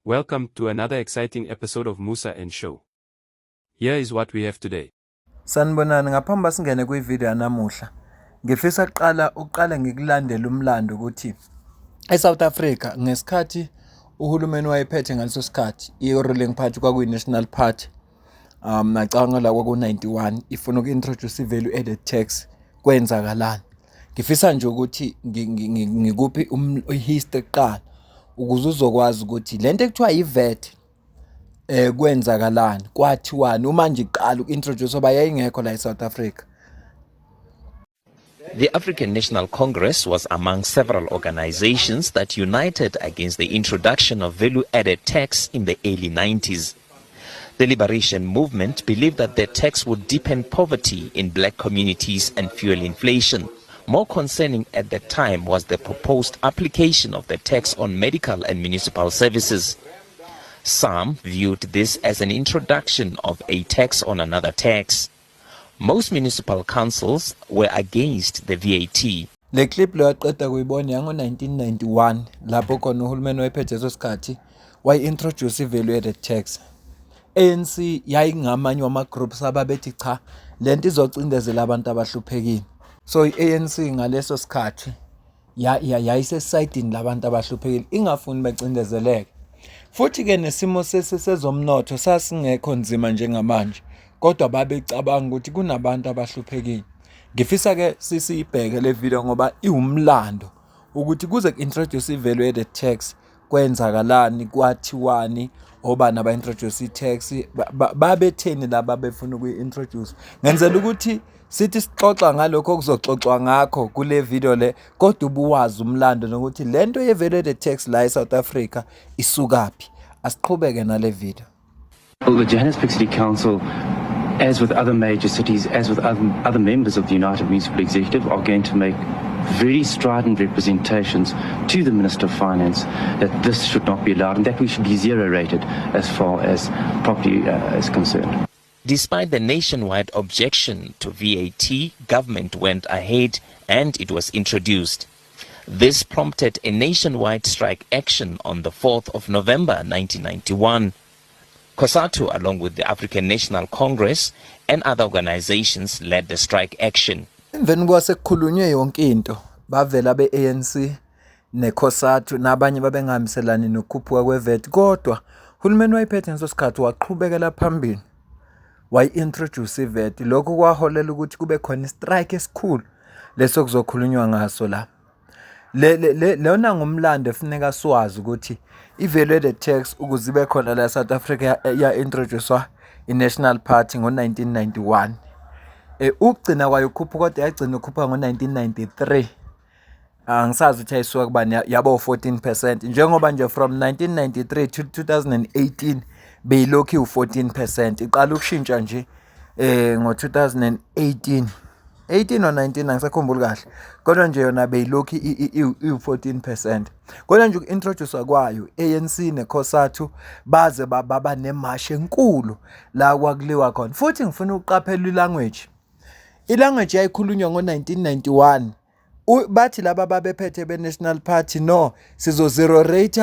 Welcome to another exciting episode of Musa and Show. Here is what we have today. Sanibonani, ngaphambi singene kwivideo yanamuhla. Ngifisa uqala ngikulandela umlando ukuthi eSouth Africa ngesikhathi uhulumeni wayephethe ngaleso sikhathi i-ruling party kwakuyi-National Party. Ngicabanga la kwaku-91 ifuna uku-introduce i-value added tax kwenzakalani. Ngifisa nje ukuthi ngikuphi history kuqala ukuze uzokwazi ukuthi lento ekuthiwa i-VAT kwenzakalani kwathiwani uma nje iqala uku-introduce oba yayingekho la eSouth Africa. The African National Congress was among several organizations that united against the introduction of value-added tax in the early 90s. The liberation movement believed that the tax would deepen poverty in black communities and fuel inflation. More concerning at the time was the proposed application of the tax on medical and municipal services. Some viewed this as an introduction of a tax on another tax. Most municipal councils were against the VAT. Le clip lo yaqeda kuyibona yango-1991 lapho khona uhulumeni wayephethe leso sikhathi wayi-introduce i-value added tax. ANC yayingamanye wama-groups ababethi cha lento izocindezela abantu abahluphekile. So i-ANC ngaleso sikhathi yayisesayidini labantu abahluphekile ingafuni becindezeleke. Futhi-ke nesimo sezomnotho sasingekho nzima njengamanje kodwa babecabanga ukuthi kunabantu abahluphekile. Ngifisa-ke siyibheke le video ngoba iwumlando ukuthi kuze ku-introduce i-value added tax kwenzakalani kwathiwani obani aba-introduce i-tax babetheni laba befuna ukuyi-introduce. Ngenzela ukuthi sithi sixoxa ngalokho okuzoxoxwa ngakho kule video le kodwa ubuwazi umlando nokuthi lento ye-value added tax la eSouth Africa isukaphi. Asiqhubeke nale video. Well, the Johannesburg City Council, as with other major cities, as with other members of the United Municipal Executive, are going to make very strident representations to the Minister of Finance that this should not be allowed and that we should be zero rated as far as property is concerned. Despite the nationwide objection to VAT, government went ahead and it was introduced. This prompted a nationwide strike action on the 4th of November 1991. COSATU, along with the African National Congress and other organizations, led the strike action. Emveni kwasekukhulunywe yonke into bavela be-ANC ne-COSATU nabanye babengahambiselani nokukhuphuka kwe-VAT kodwa uhulumeni wayephethe ngaleso sikhathi waqhubekela phambili wayi-introduce i-VAT. Lokho kwaholela ukuthi kube khona i-strike esikhulu leso kuzokhulunywa ngaso la. Lona ngumlando efuneka siwazi ukuthi i-value added tax ukuze ibe khona la eSouth Africa ya-introducewa i-National Party ngo-1991. Ukugcina kwayo ukhuphuka kodwa yagcina ukhuphuka ngo-1993. Angisazi ukuthi ayisuka kubani yaba u-14% njengoba nje from 1993 to 2018 beyilokhu iwu-14%. Iqala ukushintsha nje ngo-2018 or 19 angisakhumbuli kahle kodwa nje yona beyilokhu iwu-14%. Kodwa nje uku-introducewa kwayo ANC ne-COSATU baze baba nemashi enkulu la kwakuliwa khona. Futhi ngifuna ukuqaphela ilanguage yayikhulunywa ngo-1991. Bathi laba babephethe be-National Party no sizo-zero rate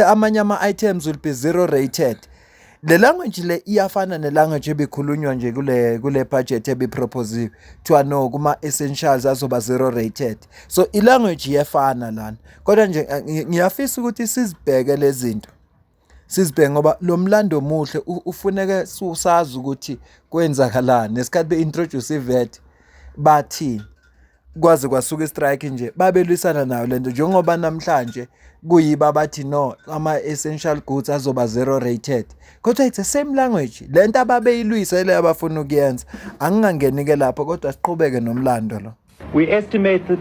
amanye ama-items will be zero rated. Le language le iyafana nelanguage ebikhulunywa nje kule budget ebiproposiwe kuthiwa no kuma-essentials azoba zero rated. So ilanguage iyefana lana kodwa nje ngiyafisa ukuthi sizibheke lezi zinto sizibheke ngoba lo mlando muhle ufuneke usazi ukuthi kwenzakalani nesikhathi be-introduce i-VAT bathini kwaze kwasuka istrike nje babelwisana nayo lento njengoba namhlanje kuyiba bathi no ama-essential goods azoba zero rated kodwa it's the same language lento ababeyilwisa ile abafuna ukuyenza. Angingangeni-ke lapho kodwa siqhubeke nomlando lo. We estimated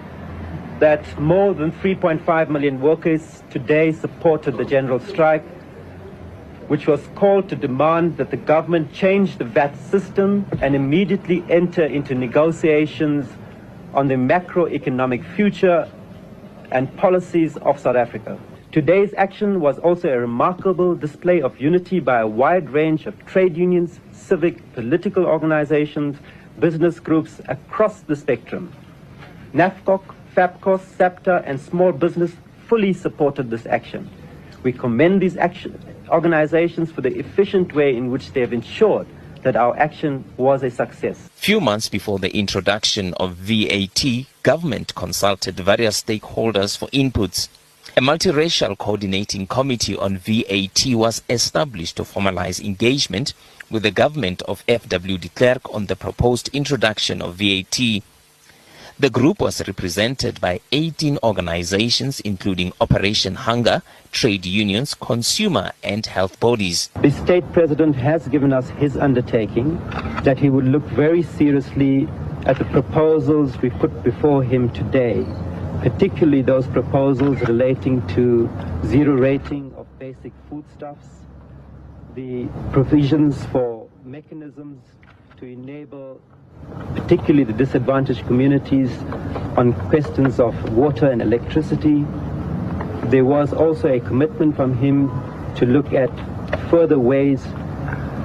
that more than 3.5 million workers today supported the general strike, which was called to demand that the government change the VAT system and immediately enter into negotiations on the macroeconomic future and policies of South Africa. Today's action was also a remarkable display of unity by a wide range of trade unions, civic, political organizations, business groups across the spectrum. NAFCOC, FAPCOS, SAPTA and small business fully supported this action. We commend these organizations for the efficient way in which they have ensured that our action was a success. Few months before the introduction of VAT, government consulted various stakeholders for inputs. A multiracial coordinating committee on VAT was established to formalize engagement with the government of F.W. de Klerk on the proposed introduction of VAT. The group was represented by 18 organizations, including Operation Hunger, trade unions, consumer and health bodies. The state president has given us his undertaking that he would look very seriously at the proposals we put before him today, particularly those proposals relating to zero rating of basic foodstuffs, the provisions for mechanisms to enable particularly the disadvantaged communities on questions of water and electricity. There was also a commitment from him to look at further ways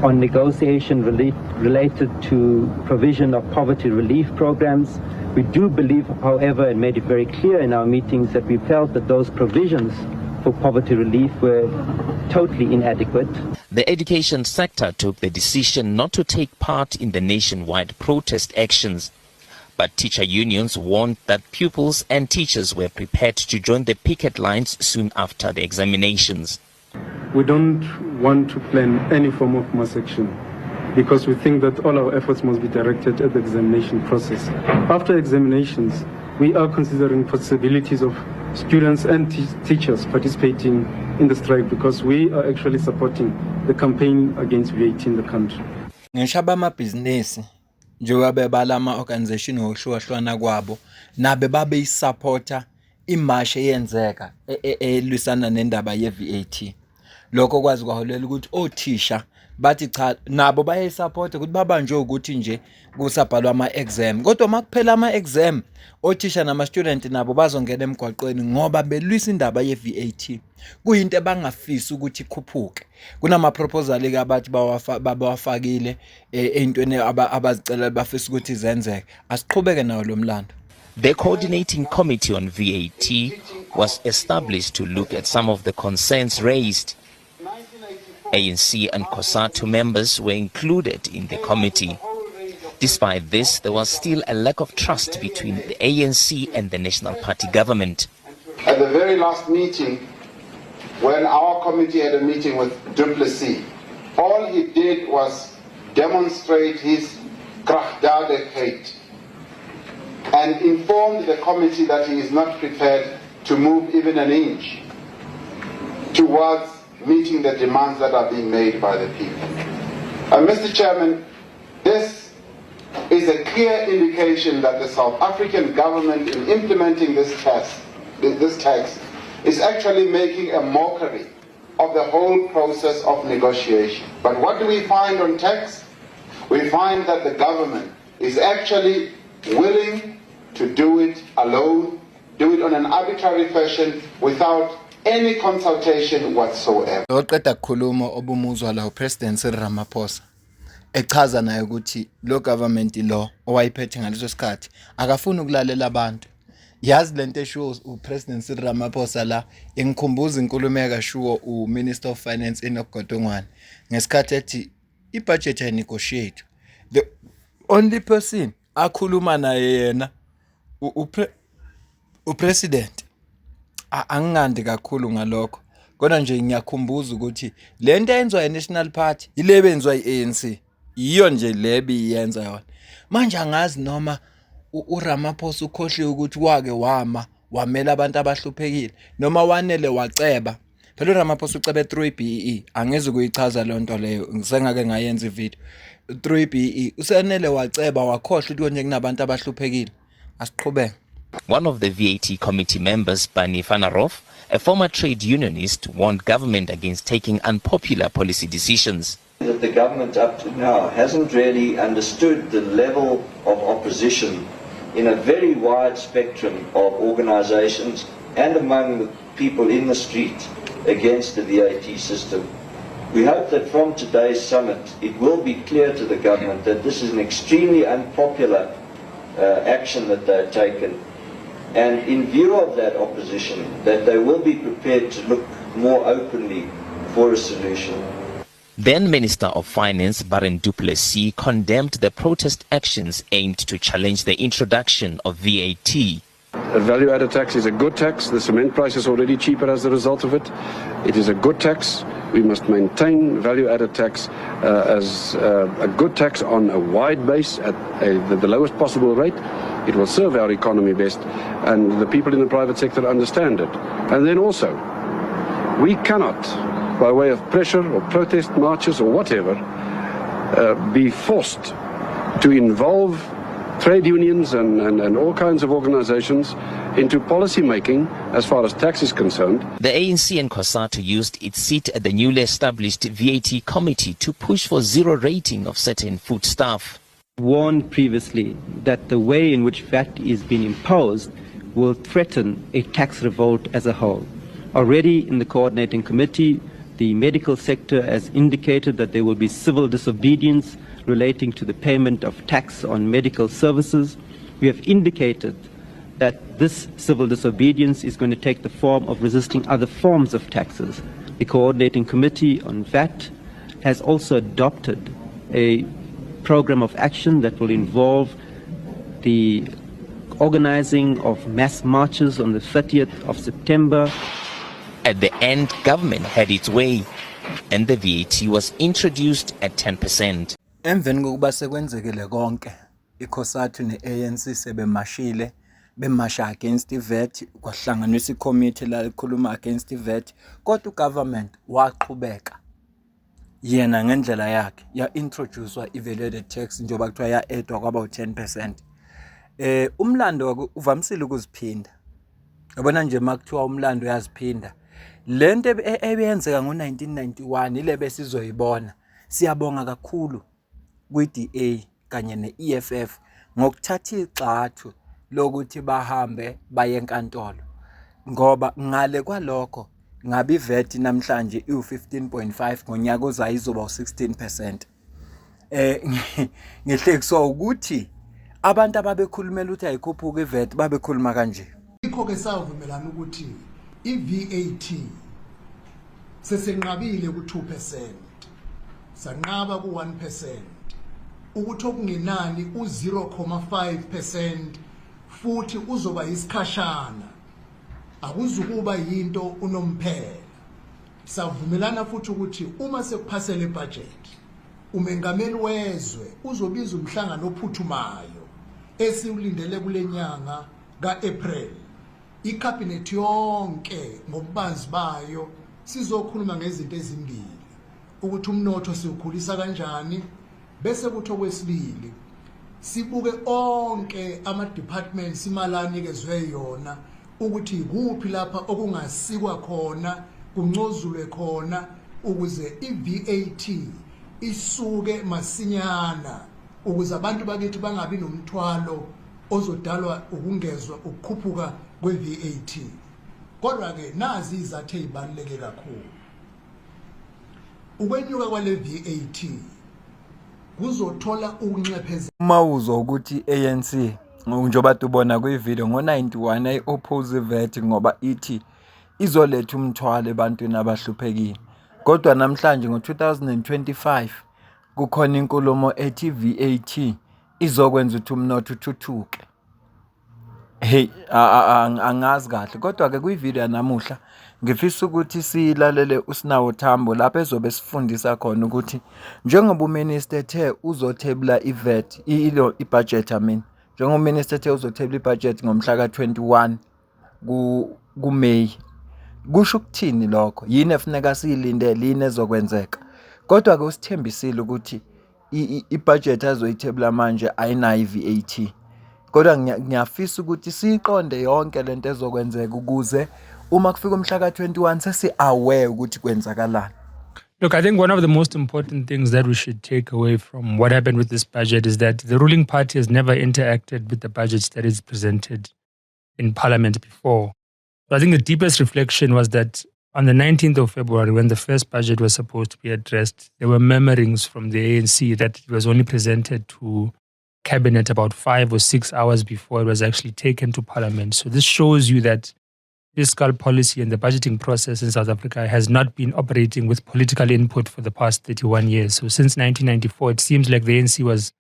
on negotiation related to provision of poverty relief programs. We do believe, however, and made it very clear in our meetings, that we felt that those provisions for poverty relief were totally inadequate. The education sector took the decision not to take part in the nationwide protest actions, but teacher unions warned that pupils and teachers were prepared to join the picket lines soon after the examinations. We don't want to plan any form of mass action because we think that all our efforts must be directed at the examination process. After examinations, we are considering possibilities of students and teachers participating in the strike because we are actually supporting the campaign against VAT in the country. Ngishaba amabhizinisi njengoba bebalama organization ngokuhlukahlukana kwabo nabe babe isupporta imash eyenzeka elwisana nendaba ye-VAT. Lokho kwazi kwaholela ukuthi othisha bathi cha nabo bayayisupport ukuthi babanje ukuthi nje kusabhalwa ama-exam kodwa makuphela ama-exam othisha nama-student nabo bazongena emgwaqweni ngoba belwisa indaba ye-VAT. Kuyinto ebangafisi ukuthi ikhuphuke. Kunama-proposal-ke abathi babawafakile ey'ntweni abazicela bafisa ukuthi zenzeke. Asiqhubeke nawo lo mlando. The coordinating committee on VAT was established to look at some of the concerns raised. ANC and COSATU members were included in the committee. Despite this, there was still a lack of trust between the ANC and the National Party government. At the very last meeting, when our committee had a meeting with Du Plessis, all he did was demonstrate his Kragdade hate and informed the committee that he is not prepared to move even an inch towards meeting the demands that are being made by the people. Mr. Chairman, this is a clear indication that the South African government in implementing this tax is actually making a mockery of the whole process of negotiation. But what do we find on tax? We find that the government is actually willing to do it alone, do it on an arbitrary fashion without any consultation whatsoever. Oqeda ukukhuluma obumuzwa la uPresident Cyril Ramaphosa echaza naye ukuthi lo government lo owayiphethe ngaleso sikhathi akafuni ukulalela abantu. Yazi lento esho uPresident Cyril Ramaphosa la engikhumbuza inkulumo yakashuwo uMinister of Finance Enoch Godongwana ngesikhathi ethi ibudget ayinegotiate. The only person akhuluma naye yena uPresident. Angingandi kakhulu ngalokho kodwa nje ngiyakhumbuza ukuthi lento eyenzwa ye-National Party ile benzwa yi-ANC iyo nje lebi yenza yona manje angazi noma uRamaphosa ukhohliwe ukuthi wake wamela abantu abahluphekile noma wanele waceba phela uRamaphosa ucebe 3BE angeze kuyichaza le nto leyo ngisengake ngayenza ivideo 3BE usenele waceba wakhohlwa ukuthi nje kunabantu abahluphekile asiqhubeke. One of the VAT committee members, Bani Fanaroff, a former trade unionist, warned government against taking unpopular policy decisions. That the government up to now hasn't really understood the level of opposition in a very wide spectrum of organizations and among the people in the street against the VAT system. We hope that from today's summit it will be clear to the government that this is an extremely unpopular action that they've taken. And in view of that opposition, that they will be prepared to look more openly for a solution. Then Minister of Finance Baron du Plessis condemned the protest actions aimed to challenge the introduction of VAT. A value-added tax is a good tax. The cement price is already cheaper as a result of it. It is a good tax. We must maintain value-added tax as a good tax on a wide base at the lowest possible rate. It will serve our economy best, and the people in the private sector understand it. And then also, we cannot, by way of pressure or protest marches or whatever, be forced to involve trade unions and all kinds of organizations into policy making as far as tax is concerned. The ANC and COSATU used its seat at the newly established VAT committee to push for zero rating of certain foodstuff. Warned previously that the way in which VAT is being imposed will threaten a tax revolt as a whole. Already in the coordinating committee, the medical sector has indicated that there will be civil disobedience relating to the payment of tax on medical services. We have indicated that this civil disobedience is going to take the form of resisting other forms of taxes. The Coordinating Committee on VAT has also adopted a program of action that will involve the organizing of mass marches on the 30th of September. At the end, government had its way, and the VAT was introduced at 10%. Emveni kokuba sekwenzekile konke, iCOSATU ne-ANC sebemashile, bemasha against i-VAT, kwahlanganiswa i-committee la likhuluma against i-VAT, kodwa ugovernment waqhubeka yena ngendlela yakhe ya-introducewa i-value-added tax njengoba kuthiwa ya-addwa kwaba u-10%. Umlando uvamisile ukuziphinda. Yabona nje makuthiwa umlando uyaziphinda. Lento ebeyenzeka ngo-1991 ile besizoyibona. Siyabonga kakhulu kwi-DA kanye ne-EFF ngokuthatha igxathu lokuthi bahambe baye enkantolo, ngoba ngale kwalokho ngabe i-VAT namhlanje iwu-15.5 ngonyaka ozayo izoba u-16%. Ngihlekiswa ukuthi abantu ababekhulumela ukuthi ayikhuphuka i-VAT babekhuluma kanje. Ikho-ke savumelana ukuthi i-VAT sesenqabile ku-2%, sanqaba ku-1%, ukuthi okungenani u-0.5% futhi uzoba isikhashana, akuzukuba yinto unomphela. Savumelana futhi ukuthi uma sekuphasela ibudget, umengameli wezwe uzobiza umhlangano ophuthumayo esiwulindele kule nyanga ka-April. I-cabinet yonke ngobubanzi bayo sizokhuluma ngezinto ezimbili, ukuthi umnotho siwukhulisa kanjani, bese kuthi okwesibili sibuke onke ama-departments imali anikezwe yona ukuthi ikuphi lapha okungasikwa khona, kuncozulwe khona, ukuze i-VAT isuke masinyana, ukuze abantu bakithi bangabi nomthwalo ozodalwa ukungezwa ukukhuphuka kwe-VAT. Kodwa-ke nazi izathu ezibaluleke kakhulu. Ukwenyuka kwale VAT kuzothola ukunxephezela. Uma uzwa ukuthi ANC njengoba tubona kwi-video ngo-91 ayi-oppose i-VAT ngoba ithi izoletha umthwalo ebantwini abahluphekile, kodwa namhlanje ngo-2025 kukhona inkulumo ethi VAT izokwenza ukuthi umnotho uthuthuke. Hey, angazi kahle, kodwa-ke kwi-video namuhla ngifisa ukuthi silalele uSinawo Thambo lapho ezobe sifundisa khona ukuthi njengoba uminister ethe uzothebula i-VAT i-budget, njengoba uminister ethe uzothebula i-budget ngomhla ka-21 kuMay, kusho ukuthini lokho? Yini efuneka siyilindele, yini ezokwenzeka? Kodwa-ke usithembisile ukuthi i-budget azoyithebula manje ayinayo i-VAT. Kodwa ngiyafisa ukuthi siyiqonde yonke lento ezokwenzeka ukuze uma kufika umhla ka-21 sesi-aware ukuthi kwenzakalani. Look, I think one of the most important things that we should take away from what happened with this budget is that the ruling party has never interacted with the budgets that is presented in Parliament before. So I think the deepest reflection was that on the 19th of February, when the first budget was supposed to be addressed, there were murmurings from the ANC that it was only presented to Cabinet about 5 or 6 hours before it was actually taken to Parliament. So this shows you that fiscal policy and the budgeting process in South Africa has not been operating with political input for the past 31 years. So since 1994, it seems like the ANC was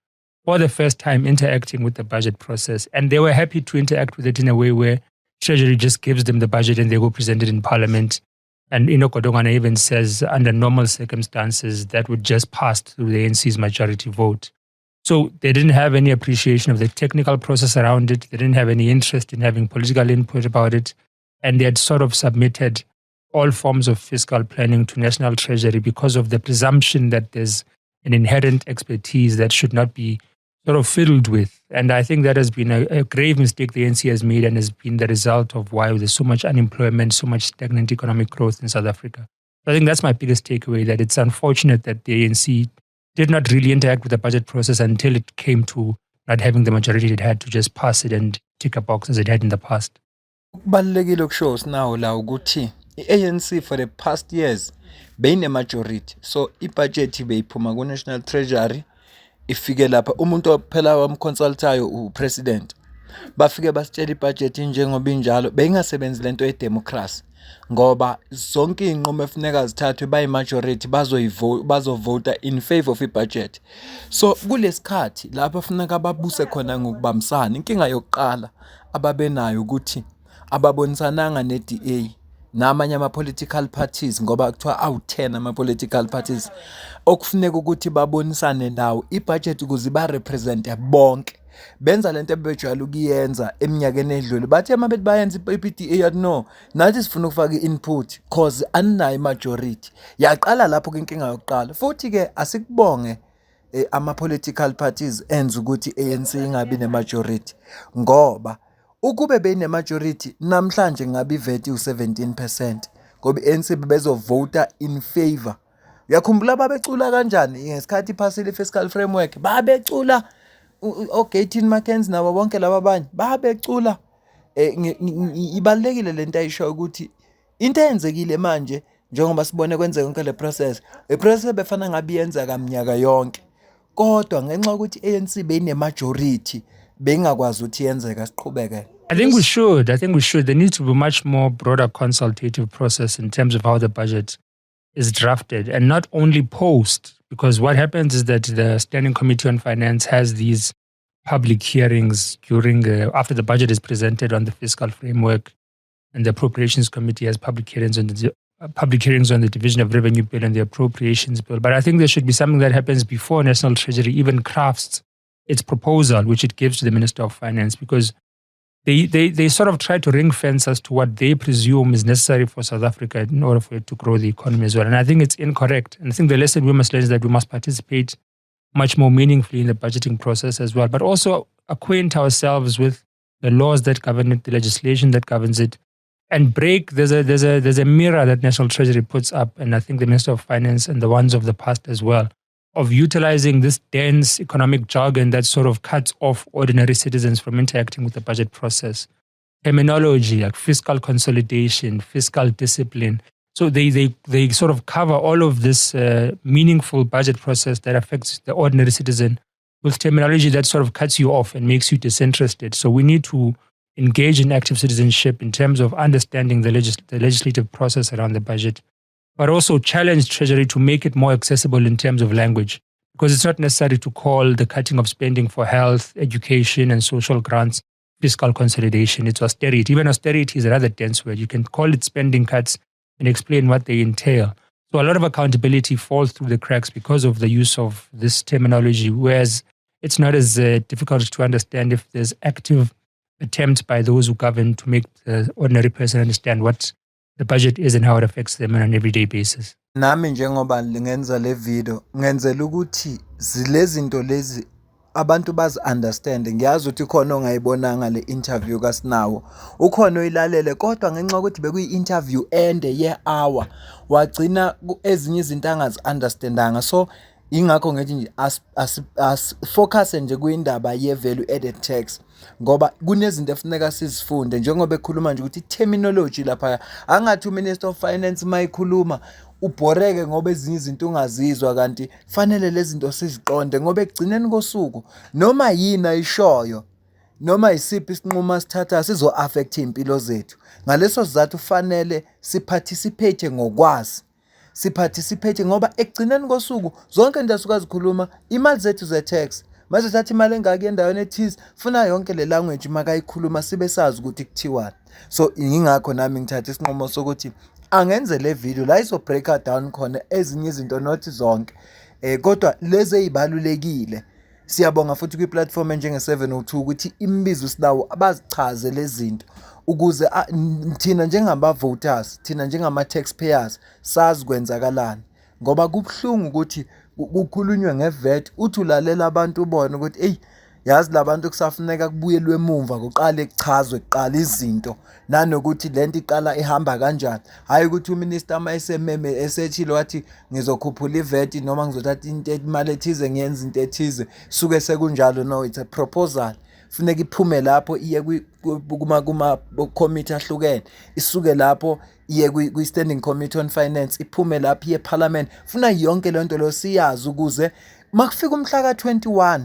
for the first time interacting with the budget process. And they were happy to interact with it in a way where Treasury just gives them the budget and they go present it in Parliament. And Enoch Godongwana even says under normal circumstances that would just pass through the ANC's majority vote. So they didn't have any appreciation of the technical process around it. They didn't have any interest in having political input about it. And they had sort of submitted all forms of fiscal planning to National Treasury because of the presumption that there's an inherent expertise that should not be sort of fiddled with. And I think that has been a grave mistake the ANC has made and has been the result of why there's so much unemployment, so much stagnant economic growth in South Africa. So I think that's my biggest takeaway, that it's unfortunate that the ANC did not really interact with the budget process until it came to not having the majority it had to just pass it and tick a box as it had in the past. Kubalulekile ukusho sinawo la ukuthi i-ANC for the past years beyine majority, so ibudget beyiphuma ku National Treasury ifike lapha umuntu ophela wamconsultayo upresident bafike basitshela ibudget njengoba injalo beyingasebenzi lento yedemocracy ngoba zonke inqomo efuneka zithathwe bayi majority bazovota in favor of ibudget. So kulesikhathi lapha funeka babuse khona ngokubambisana. Inkinga yokuqala ababenayo ukuthi ababonisananga ne-DA namanye ama-political parties ngoba kuthiwa awu-10 ama-political parties okufuneka ukuthi babonisane nawo ibudget ukuze ba-represente bonke. Benza lento ebejwayele ukuyenza eminyakeni edlule bathi uma bethi bayenza i-PDA yathi no nathi sifuna ukufaka i-input cause aninayo i-majority. Yaqala lapho inkinga yokuqala futhi-ke asikubonge ama-political parties enza ukuthi i-ANC ingabi ne-majority ngoba ukube beyine-majority namhlanje ngabe iveti u-17% ngoba i-ANC bezovota in favor. Uyakhumbula babecula kanjani ngesikhathi iphasile i-fiscal framework? Babecula o-Gaten Mackenzie nabo bonke laba abanye babecula. Ibalulekile lento ayisho ukuthi into eyenzekile manje njengoba sibone kwenzeka konke le process, i-process befana ngabe yenza kamnyaka yonke kodwa ngenxa ukuthi i-ANC beyine-majority bengakwazi ukuthi yenzeka siqhubeke. I think we should. There needs to be much more broader consultative process in terms of how the budget is drafted and not only post, because what happens is that the Standing Committee on Finance has these public hearings during after the budget is presented on the fiscal framework, and the Appropriations Committee has public hearings on the Division of Revenue Bill and the Appropriations Bill. But I think there should be something that happens before National Treasury even crafts its proposal, which it gives to the Minister of Finance, because they sort of try to ring fence as to what they presume is necessary for South Africa in order for it to grow the economy as well. And I think it's incorrect. And I think the lesson we must learn is that we must participate much more meaningfully in the budgeting process as well, but also acquaint ourselves with the laws that govern it, the legislation that governs it, and break. There's a mirror that National Treasury puts up, and I think the Minister of Finance and the ones of the past as well, of utilizing this dense economic jargon that sort of cuts off ordinary citizens from interacting with the budget process. Terminology like fiscal consolidation, fiscal discipline. So they sort of cover all of this meaningful budget process that affects the ordinary citizen with terminology that sort of cuts you off and makes you disinterested. So we need to engage in active citizenship in terms of understanding the legislative process around the budget, but also challenge Treasury to make it more accessible in terms of language, because it's not necessary to call the cutting of spending for health, education, and social grants fiscal consolidation. It's austerity. Even austerity is a rather dense word. You can call it spending cuts and explain what they entail. So a lot of accountability falls through the cracks because of the use of this terminology, whereas it's not as difficult to understand if there's active attempt by those who govern to make the ordinary person understand what the budget is and how it affects them on an everyday basis. Nami njengoba ngenza le video ngenzela ukuthi zilezinto lezi abantu bazi understand. Ngiyazi ukuthi khona ongayibonanga le interview kaSinawo, ukhona oyilalele kodwa ngenxa ukuthi bekuyi interview ende ye-hour wagcina ezinye izinto angazi understandanga. So ingakho ngithi nje as focus nje kuyindaba ye value added tax ngoba kunezinto efuneka sizifunde njengoba ekhuluma nje ukuthi terminology lapha angathi uMinister of Finance mayikhuluma ubhoreke ngoba ezinye izinto ungazizwa kanti fanele lezi zinto siziqonde ngoba ekugcineni kosuku noma yini ayishoyo noma isiphi isinqumo sithatha sizo-affect iy'mpilo zethu. Ngaleso sizathu fanele siparticipate ngokwazi. Siparticipate ngoba ekugcineni kosuku zonke into asuke azikhuluma imali zethu ze-tax. Mase thatha imali engaki endaweni ethize funa yonke le language makayikhuluma sibe sazi ukuthi kuthiwani. So ingakho nami ngithatha isinqumo sokuthi angenze le video la izo break down khona ezinye izinto not zonke. Kodwa lezi ezibalulekile. Siyabonga futhi kwi-platform njenge-702 ukuthi imbizo sidawo abazichaze lezi zinto ukuze thina njengama-voters, thina njengama-taxpayers sazi kwenzakalani. Ngoba kubuhlungu ukuthi kukhulunywe nge-VAT uthi ulalela abantu ubone ukuthi eyi yazi labantu kusafuneka kubuyelwe emumva kuqale kuchazwe kuqala izinto nanokuthi lento iqala ihamba kanjani. Hayi ukuthi uminister ama esememe esethile wathi ngizokhuphula i-VAT noma ngizothatha imali ethize ngiyenza into ethize suke sekunjalo. No, it's a proposal. Funeka iphume lapho iye kuma committee ahlukene, isuke lapho iye kwi-standing committee on finance, iphume lapho iye parliament. Funa yonke lento lo siyazi ukuze makufika umhla ka-21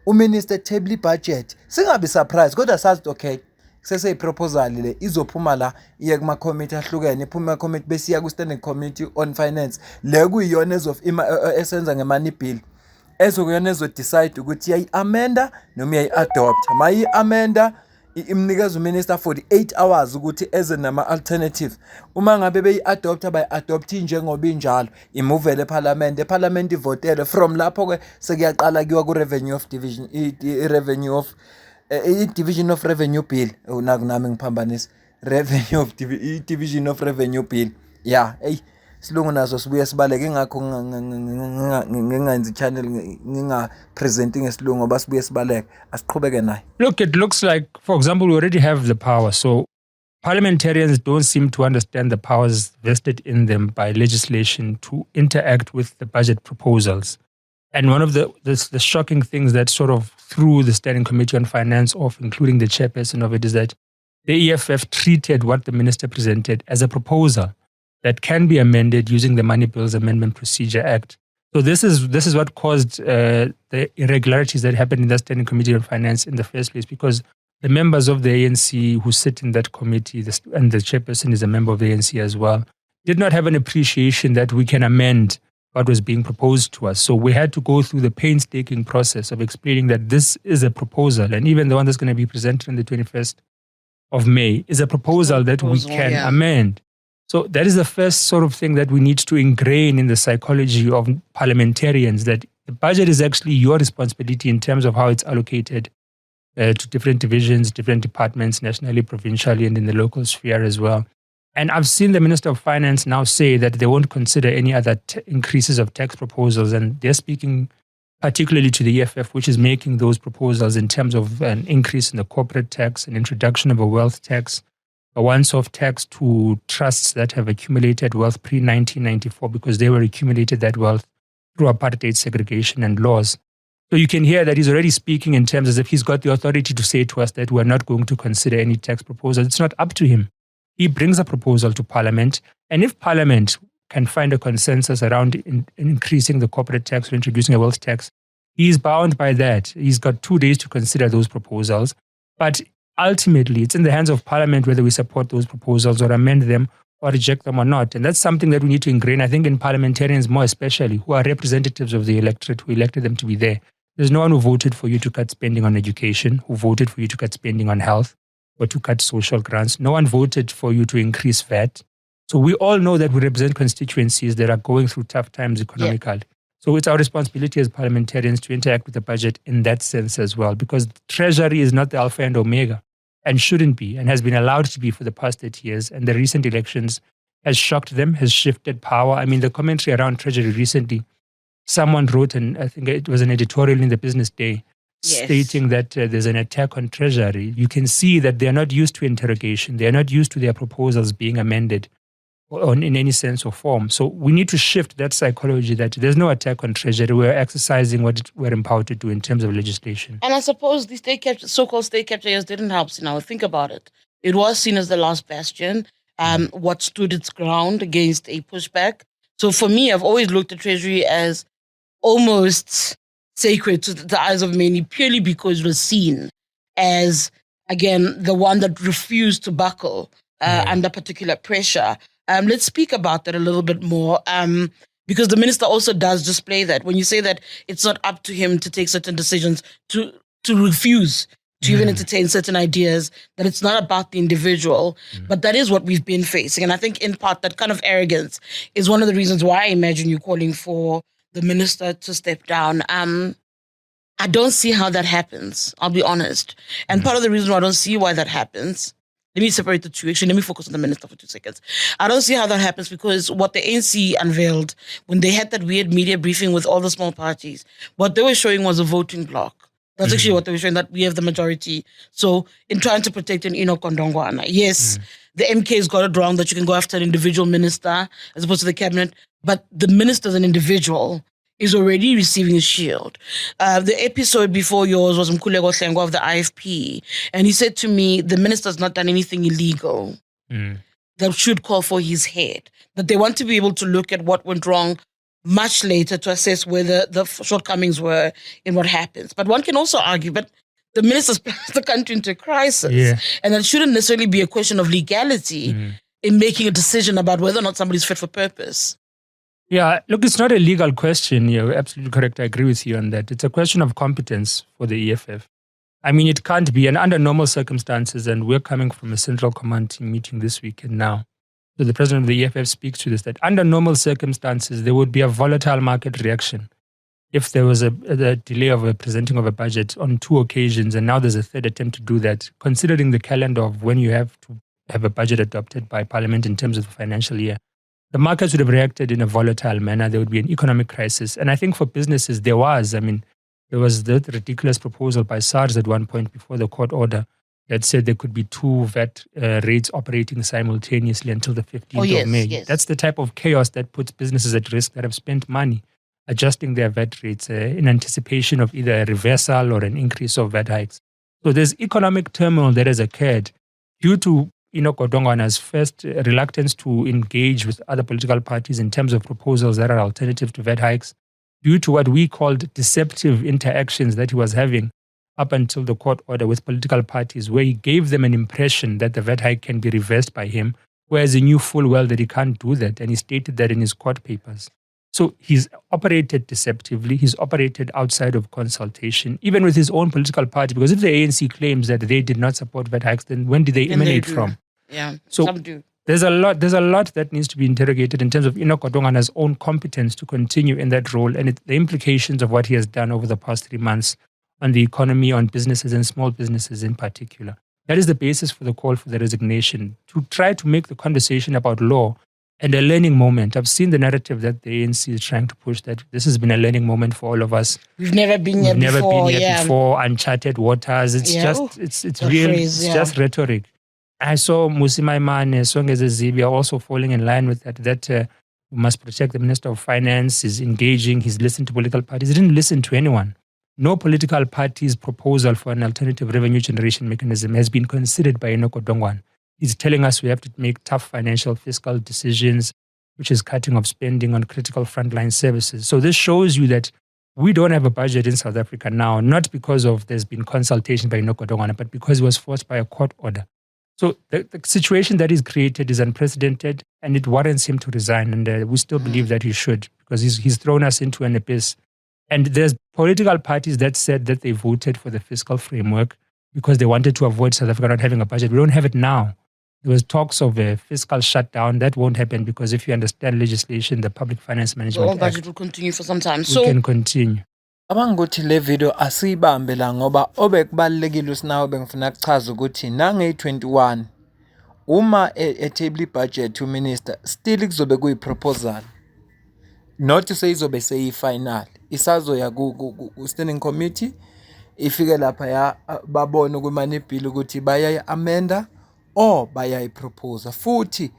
uminister table budget singabi surprise kodwa sazi okay seseyiproposal le izophuma la iye kuma committee ahlukene, iphuma committee bese iya ku-standing committee on finance le kuyiyona esenza nge-money bill ezokuyona ezodecide ukuthi yayi-amenda noma yayi-adopta. Mayi-amenda imnikeza uminister 48 hours ukuthi eze nama-alternative. Uma ngabe beyi-adopta bayi-adopta njengoba injalo imuvele eparliament ivotele. From lapho-ke sekuyaqala kuyiwa ku-revenue of division, i-division of revenue bill. Naku nami ngiphambanisa division of revenue bill. Yeah, silungu naso sibuye sibaleke ingakho ngingenzi channel nginga-presenting ngesilungu ngoba sibuye sibaleke asiqhubeke naye. Look, it looks like, for example, we already have the power. So parliamentarians don't seem to understand the powers vested in them by legislation to interact with the budget proposals. And one of the shocking things that sort of threw the Standing Committee on Finance off, including the chairperson of it, is that the EFF treated what the minister presented as a proposal that can be amended using the Money Bills Amendment Procedure Act. So this is what caused the irregularities that happened in the Standing Committee on Finance in the first place, because the members of the ANC who sit in that committee, and the chairperson is a member of the ANC as well, did not have an appreciation that we can amend what was being proposed to us. So we had to go through the painstaking process of explaining that this is a proposal, and even the one that's going to be presented on the 21st of May is a proposal that we can amend. So that is the first sort of thing that we need to ingrain in the psychology of parliamentarians, that the budget is actually your responsibility in terms of how it's allocated to different divisions, different departments, nationally, provincially, and in the local sphere as well. And I've seen the Minister of Finance now say that they won't consider any other increases of tax proposals, and they're speaking particularly to the EFF, which is making those proposals in terms of an increase in the corporate tax, an introduction of a wealth tax, a once-off tax to trusts that have accumulated wealth pre-1994 because they were accumulated that wealth through apartheid segregation and laws. So you can hear that he's already speaking in terms as if he's got the authority to say to us that we're not going to consider any tax proposal. It's not up to him. He brings a proposal to Parliament, and if Parliament can find a consensus around increasing the corporate tax or introducing a wealth tax, he's bound by that. He's got 2 days to consider those proposals. But ultimately, it's in the hands of Parliament whether we support those proposals or amend them or reject them or not. And that's something that we need to ingrain, I think, in parliamentarians more especially, who are representatives of the electorate, who elected them to be there. There's no one who voted for you to cut spending on education, who voted for you to cut spending on health or to cut social grants. No one voted for you to increase VAT. So we all know that we represent constituencies that are going through tough times economically. Yeah. So it's our responsibility as parliamentarians to interact with the budget in that sense as well, because the Treasury is not the alpha and omega, and shouldn't be, and has been allowed to be for the past 8 years. And the recent elections has shocked them, has shifted power. I mean, the commentary around Treasury recently, someone wrote, and I think it was an editorial in the Business Day, stating that there's an attack on Treasury. You can see that they're not used to interrogation. They're not used to their proposals being amended in any sense or form. So we need to shift that psychology that there's no attack on Treasury. We're exercising what we're empowered to do in terms of legislation. And I suppose the so-called state capture years didn't help. Now, think about it. It was seen as the last bastion, what stood its ground against a pushback. So for me, I've always looked at Treasury as almost sacred to the eyes of many, purely because it was seen as, again, the one that refused to buckle under particular pressure. Let's speak about that a little bit more. Because the minister also does display that when you say that it's not up to him to take certain decisions, to refuse to even entertain certain ideas, that it's not about the individual, but that is what we've been facing. And I think in part that kind of arrogance is one of the reasons why I imagine you calling for the minister to step down. I don't see how that happens, I'll be honest. And part of the reason why I don't see why that happens, let me separate the two. Actually, let me focus on the minister for 2 seconds. I don't see how that happens because what the ANC unveiled when they had that weird media briefing with all the small parties, what they were showing was a voting bloc. That's actually what they were showing, that we have the majority. So in trying to protect an Enoch Gondongwana, yes, the MK's got it wrong that you can go after an individual minister as opposed to the cabinet, but the minister as an individual is already receiving a shield. The episode before yours was Mkhuleko Hlengwa of the IFP, and he said to me, the minister's not done anything illegal that should call for his head, that they want to be able to look at what went wrong much later to assess whether the shortcomings were in what happens. But one can also argue, but the minister's plunged the country into a crisis, and that shouldn't necessarily be a question of legality in making a decision about whether or not somebody's fit for purpose. Yeah, look, it's not a legal question. You're absolutely correct. I agree with you on that. It's a question of competence for the EFF. I mean, it can't be, and under normal circumstances, and we're coming from a central command team meeting this weekend now. So the president of the EFF speaks to this, that under normal circumstances, there would be a volatile market reaction if there was a delay of a presenting of a budget on 2 occasions, and now there's a third attempt to do that, considering the calendar of when you have to have a budget adopted by Parliament in terms of the financial year. The markets would have reacted in a volatile manner. There would be an economic crisis. And I think for businesses, there was the ridiculous proposal by SARS at one point before the court order that said there could be 2 VAT rates operating simultaneously until the 15th of May. Yes. That's the type of chaos that puts businesses at risk that have spent money adjusting their VAT rates in anticipation of either a reversal or an increase of VAT hikes. So there's economic turmoil that has occurred due to Enoch Gondongwana's first reluctance to engage with other political parties in terms of proposals that are alternative to VAT hikes, due to what we called deceptive interactions that he was having up until the court order with political parties, where he gave them an impression that the VAT hike can be reversed by him, whereas he knew full well that he can't do that, and he stated that in his court papers. So he's operated deceptively, he's operated outside of consultation, even with his own political party, because if the ANC claims that they did not support VAT hikes, then when did they emanate from? Yeah, so some do. There's a lot that needs to be interrogated in terms of Enoch Gondongwana's own competence to continue in that role and the implications of what he has done over the past 3 months on the economy, on businesses and small businesses in particular. That is the basis for the call for the resignation, to try to make the conversation about law and a learning moment. I've seen the narrative that the ANC is trying to push, that this has been a learning moment for all of us. We've never been here before, uncharted waters. It's it's real, phrase, it's just rhetoric. I saw Mmusi Maimane, Songeze Zibia also falling in line with that we must protect the Minister of Finance. He's engaging, he's listened to political parties. He didn't listen to anyone. No political party's proposal for an alternative revenue generation mechanism has been considered by Enoch Gondongwana. He's telling us we have to make tough financial fiscal decisions, which is cutting of spending on critical frontline services. So this shows you that we don't have a budget in South Africa now, not because of there's been consultation by Enoch Gondongwana, but because it was forced by a court order. So the situation that is created is unprecedented, and it warrants him to resign. And we still believe that he should, because he's thrown us into an abyss. And there's political parties that said that they voted for the fiscal framework because they wanted to avoid South Africa not having a budget. We don't have it now. There was talks of a fiscal shutdown. That won't happen because if you understand legislation, the Public Finance Management Act, budget will continue for some time. We can continue. Abanguthi le video asiyibambe la ngoba obekubalekile usinawo bengifuna kuchaza ukuthi nange 21 uma etable budget uminister still kuzobe kuyi proposal, not seyizobe seyi final, isazoya ku standing committee ifike lapha ya babone ukumana ibill ukuthi bayaya amenda or bayayipropose. Futhi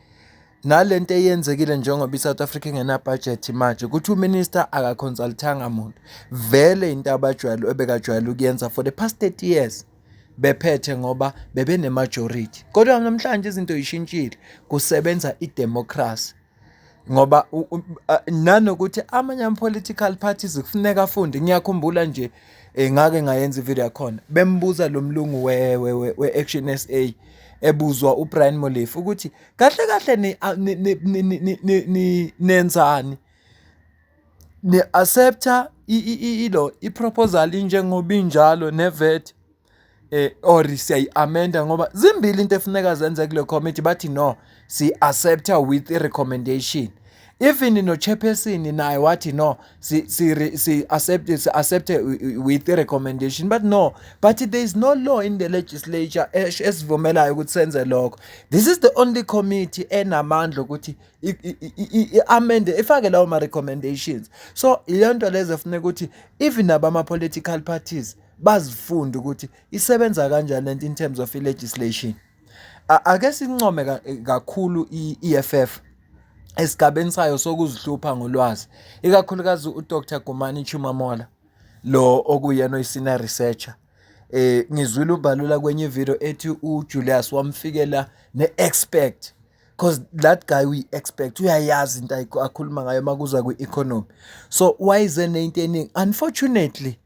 nalento eyenzekile njengoba iSouth Africa ngena budget manje ukuthi uminister akaconsultanga umuntu, vele into ebekajwayele ukuyenza for the past 30 years bephethe ngoba bebene majority. Kodwa namhlanje izinto zishintshile, kusebenza idemocracy. ngoba nanokuthi amanye ama-political parties kufuneka afunde. Ngiyakhumbula nje ngake ngayenza ivideo yakhona bembuza lo mlungu we-Action SA ebuzwa uBrian Molefe ukuthi kahle kahle nenzani ni-accepta i-proposal injengoba injalo ne-VAT or siyayi-amenda ngoba zimbili into efuneka zenze kule committee bathi no si-accepta with i-recommendation. Even no-chairperson naye wathi no si-accepte with i-recommendation, but no, but there is no law in the legislature esivumelayo ukuthi senze lokho. This is the only committee enamandla ukuthi i-amende ifake lawo ma-recommendations. So iyo nto lezo efuneka ukuthi even nabama-political parties bazifunde ukuthi isebenza kanjani lento in terms of i-legislation. Ake sincome kakhulu i-EFF esigabeni sayo sokuzihlupha ngolwazi, ikakhulukazi uDr Gumani Chumamola lo okuyena oyisenior researcher. Ngizwile ubalula kwenye video ethi uJulius wamfikela ne-expect, because that guy we expect uyayazi into akhuluma ngayo makuza kwi-economy. So wayize nento eningi. Unfortunately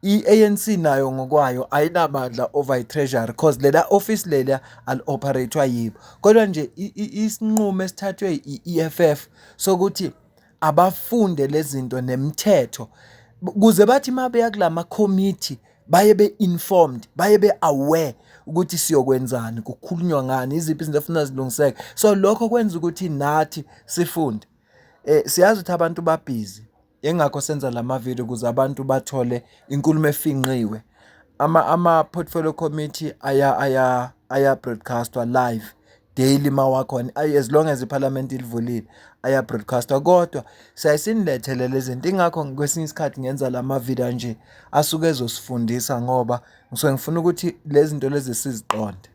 i-ANC nayo ngokwayo ayinamandla over i-treasury because lela office lela al-operate yibo. Kodwa nje isinqumo esithathwe i-EFF sokuthi abafunde lezinto nemithetho kuze bathi mabeya kulama committee baye be-informed, baye be-aware ukuthi siyokwenzani, kukhulunywa ngani, iziphi izinto efuna zilungiseke. So lokho kwenza ukuthi nathi sifunde. Siyazi ukuthi abantu babhizi, engakho senza lama video ukuze abantu bathole inkulumo efinqiwe. Ama-portfolio committee aya broadcastwa live daily mawakhona, as long as iparliament ilivulile aya broadcastwa. Kodwa siyayisinilethele lezi zinto, ingakho kwesinye isikhathi ngenza lama video nje asuke ezosifundisa ngoba ngisuke ngifuna ukuthi lezi zinto lezi siziqonde.